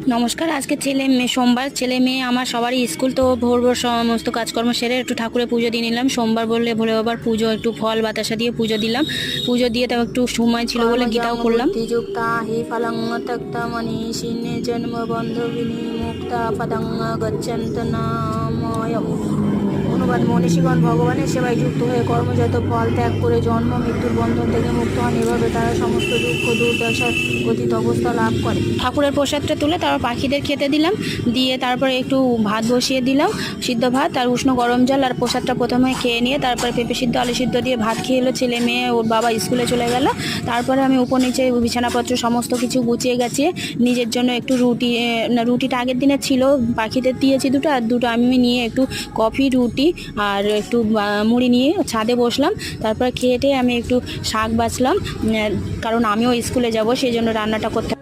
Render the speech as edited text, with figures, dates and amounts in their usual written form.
নমস্কার। আজকে ছেলে মেয়ে সোমবার, ছেলে মেয়ে আমার সবারই স্কুল, তো ভোর ভোর সমস্ত কাজকর্ম সেরে একটু ঠাকুরের পুজো দিয়ে নিলাম। সোমবার বললে ভোলে বাবার পুজো, একটু ফল বাতাসা দিয়ে পুজো দিলাম। পুজো দিয়ে তাও একটু সময় ছিল বলে গীতাও করলাম। বুদ্ধিযুক্তা হি ফলং ত্যক্তা মনীষিনে জন্ম বন্ধবিনী মুক্তা পদং গচ্ছন্ত নাময়ম। অনুবাদ: মনীষীগণ ভগবানের সেবায় যুক্ত হয়ে কর্মজাত ফল ত্যাগ করে জন্ম মৃত্যুর বন্ধন থেকে মুক্ত হন। এভাবে তারা সমস্ত দুঃখ দুর্দশার গতিত অবস্থা লাভ করে। ঠাকুরের প্রসাদটা তুলে তারপর পাখিদের খেতে দিলাম, দিয়ে তারপরে একটু ভাত বসিয়ে দিলাম, সিদ্ধ ভাত আর উষ্ণ গরম জল। আর প্রসাদটা প্রথমে খেয়ে নিয়ে তারপরে পেঁপে সিদ্ধ আলু সিদ্ধ দিয়ে ভাত খেয়ে এলো ছেলে মেয়ে, ওর বাবা স্কুলে চলে গেল। তারপরে আমি উপর নিচে বিছানাপত্র সমস্ত কিছু গুছিয়ে গাছিয়ে নিজের জন্য একটু রুটিটা আগের দিনে ছিল, পাখিদের দিয়েছি দুটো, আর দুটো আমি নিয়ে একটু কফি, রুটি আর একটু মুড়ি নিয়ে ছাদে বসলাম। তারপর খেয়ে টেয়ে আমি একটু শাক বাছলাম, কারণ আমিও স্কুলে যাব, সেই জন্য রান্নাটা করতে